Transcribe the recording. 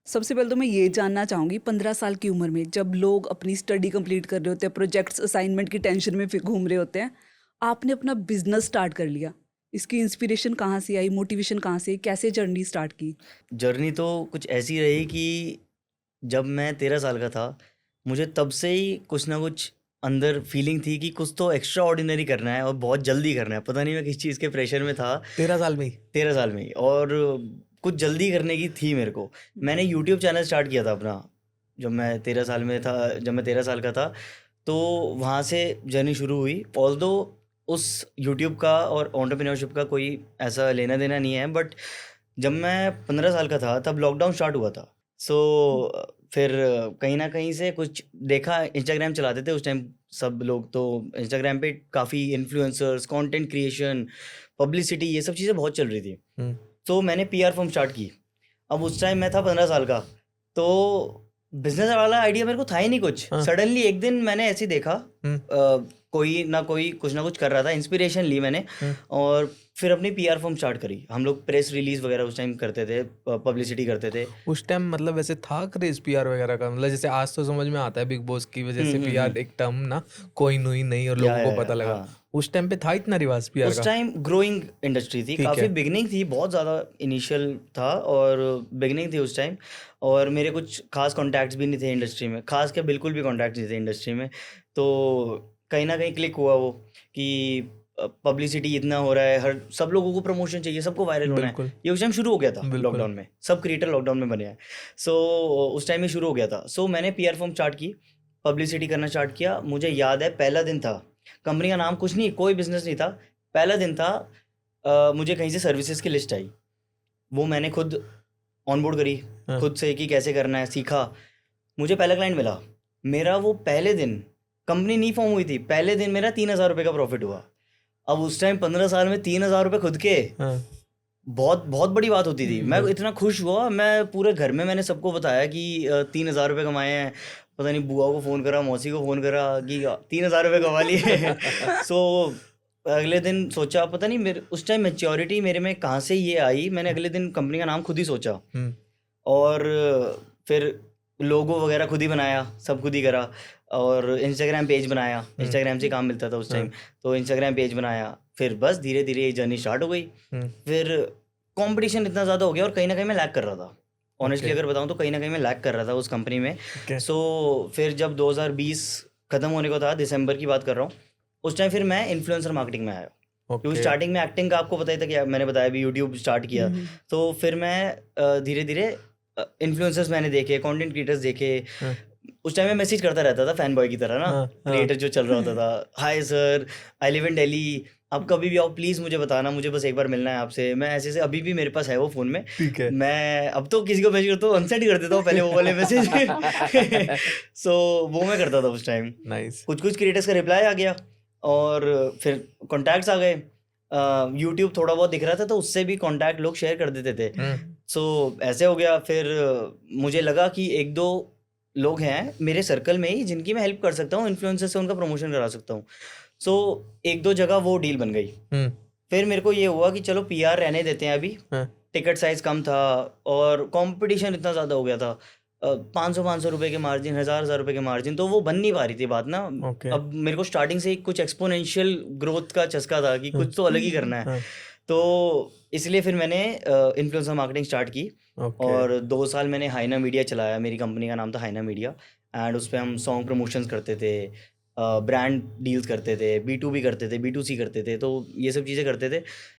सबसे पहले तो मैं ये जानना चाहूँगी 15 साल की उम्र में जब लोग अपनी स्टडी कंप्लीट कर रहे होते हैं, प्रोजेक्ट्स असाइनमेंट की टेंशन में फिर घूम रहे होते हैं, आपने अपना बिजनेस स्टार्ट कर लिया। इसकी इंस्पिरेशन कहाँ से आई, मोटिवेशन कहाँ से, कैसे जर्नी स्टार्ट की? जर्नी तो कुछ ऐसी रही कि जब मैं 13 साल का था, मुझे तब से ही कुछ ना कुछ अंदर फीलिंग थी कि कुछ तो एक्स्ट्रा ऑर्डिनरी करना है और बहुत जल्दी करना है। पता नहीं मैं किस चीज़ के प्रेशर में था 13 साल में ही? 13 साल में ही, और कुछ जल्दी करने की थी मेरे को। मैंने यूट्यूब चैनल स्टार्ट किया था अपना जब मैं 13 साल का था। तो वहाँ से जर्नी शुरू हुई। ऑल्दो उस यूट्यूब का और एंटरप्रेन्योरशिप का कोई ऐसा लेना देना नहीं है, बट जब मैं 15 साल का था तब लॉकडाउन स्टार्ट हुआ था। सो फिर कहीं ना कहीं से कुछ देखा, इंस्टाग्राम चलाते थे उस टाइम सब लोग, तो इंस्टाग्राम पे काफ़ी इन्फ्लुएंसर्स, कंटेंट क्रिएशन, पब्लिसिटी, ये सब चीज़ें बहुत चल रही थी। हम्म। तो मैंने पीआर फर्म स्टार्ट की। अब उस टाइम मैं था 15 साल का, तो बिजनेस वाला आइडिया मेरे को था ही नहीं कुछ। हाँ। सडनली एक दिन मैंने ऐसे ही देखा, कोई ना कोई कुछ ना कुछ कर रहा था, इंस्पिरेशन ली मैंने, और फिर अपनी पीआर फर्म स्टार्ट करी। हम लोग प्रेस रिलीज वगैरह उस टाइम करते थे, पब्लिसिटी करते थे। उस टाइम मतलब वैसे था क्रेज पीआर वगैरह का? मतलब जैसे आज तो समझ में आता है बिग बॉस की वजह से पीआर एक टर्म ना कोई नुई नहीं और लोगों को पता लगा। हाँ, उस टाइम पे था इतना रिवाज पीआर उस का? टाइम ग्रोइंग इंडस्ट्री थी, ठीक काफ़ी है। बिगनिंग थी, बहुत ज़्यादा इनिशियल था और बिगनिंग थी उस टाइम। और मेरे कुछ खास कॉन्टैक्ट्स भी नहीं थे इंडस्ट्री में, खास क्या बिल्कुल भी कॉन्टैक्ट्स नहीं थे इंडस्ट्री में। तो कहीं ना कहीं क्लिक हुआ वो कि पब्लिसिटी इतना हो रहा है, हर सब लोगों को प्रमोशन चाहिए, सबको वायरल होना है। बिल्कुल ये उस टाइम शुरू हो गया था बिल्कुल। लॉकडाउन में, सब क्रिएटर लॉकडाउन में बने हैं। सो उस टाइम में शुरू हो गया था। सो मैंने पीआर फॉर्म स्टार्ट की, पब्लिसिटी करना स्टार्ट किया। मुझे याद है पहला दिन था, कंपनी का नाम कुछ नहीं, कोई बिजनेस नहीं था। पहला दिन था, मुझे कहीं से सर्विसेज की लिस्ट आई, वो मैंने खुद ऑनबोर्ड करी, हाँ। खुद से कि कैसे करना है, सीखा। मुझे पहला क्लाइंट मिला, मेरा वो पहले दिन, कंपनी नहीं फॉर्म हुई थी, पहले दिन मेरा 3,000 रुपये का प्रॉफिट हुआ। अब उस टाइम 15 साल में 3,000 रुपये खुद के, हाँ। बहुत बहुत बड़ी बात होती थी। मैं बिल- इतना खुश हुआ, मैं पूरे घर में मैंने सबको बताया कि 3,000 रुपये कमाए हैं। पता नहीं बुआ को फ़ोन करा, मौसी को फ़ोन करा कि 3,000 रुपये कमा लिए। सो अगले दिन सोचा, पता नहीं मेरे उस टाइम मैच्योरिटी मेरे में कहाँ से ये आई, मैंने अगले दिन कंपनी का नाम खुद ही सोचा। हम्म। और फिर लोगो वगैरह खुद ही बनाया, सब खुद ही करा। और इंस्टाग्राम पेज बनाया, इंस्टाग्राम से काम मिलता था उस टाइम, तो इंस्टाग्राम पेज बनाया। फिर बस धीरे धीरे ये जर्नी स्टार्ट हो गई। फिर कंपटीशन इतना ज़्यादा हो गया और कहीं ना कहीं मैं लैग कर रहा था। Honestly okay. अगर बताऊं तो कहीं ना कहीं मैं लैग कर रहा था उस कंपनी में। ओके। सो फिर जब 2020 ख़त्म होने को था, दिसंबर की बात कर रहा हूँ, उस टाइम फिर मैं इन्फ्लुएंसर मार्केटिंग में आया। क्योंकि ओके। स्टार्टिंग में एक्टिंग का आपको बताया था कि मैंने बताया भी, यूट्यूब स्टार्ट किया। तो फिर मैं धीरे धीरे इन्फ्लुएंसर्स मैंने देखे, कंटेंट क्रिएटर्स देखे। हाँ। उस टाइम मैं मैसेज करता रहता था फैन बॉय की तरह ना, हाँ। हाँ। क्रिएटर जो चल रहा होता था, hi sir, I live in Delhi, आप कभी भी आओ, प्लीज़ मुझे बताना, मुझे बस एक बार मिलना है आपसे। मैं ऐसे से अभी भी मेरे पास है वो फ़ोन में। ठीक है। मैं अब तो किसी को मैसेज करता हूँ अनसेंड कर देता हूँ पहले वो वाले मैसेज। सो वो मैं करता था उस टाइम। नाइस। कुछ कुछ क्रिएटर्स का रिप्लाई आ गया और फिर कॉन्टैक्ट्स आ गए। यूट्यूब थोड़ा बहुत दिख रहा था तो उससे भी कॉन्टैक्ट लोग शेयर कर देते थे। सो ऐसे हो गया। फिर मुझे लगा कि एक दो लोग हैं मेरे सर्कल में ही जिनकी मैं हेल्प कर सकता हूँ, इन्फ्लुएंसर से उनका प्रमोशन करा सकता हूँ। सो एक दो जगह वो डील बन गई। फिर मेरे को ये हुआ कि चलो पीआर रहने देते हैं अभी। हाँ। टिकट साइज कम था और कंपटीशन इतना ज़्यादा हो गया था। 500-500 रुपये के मार्जिन, 1,000-1,000 रुपये के मार्जिन, तो वो बन नहीं पा रही थी बात ना। ओके। अब मेरे को स्टार्टिंग से ही कुछ एक्सपोनेंशियल ग्रोथ का चस्का था कि हाँ। कुछ तो अलग ही करना है। हाँ। तो इसलिए फिर मैंने इन्फ्लुएंसर मार्केटिंग स्टार्ट की। ओके। और 2 साल मैंने हाइना मीडिया चलाया, मेरी कंपनी का नाम था हाइना मीडिया। एंड उस पर हम सॉन्ग प्रमोशंस करते थे, ब्रांड डील्स करते थे, B2B करते थे, B2C करते थे, तो ये सब चीज़ें करते थे।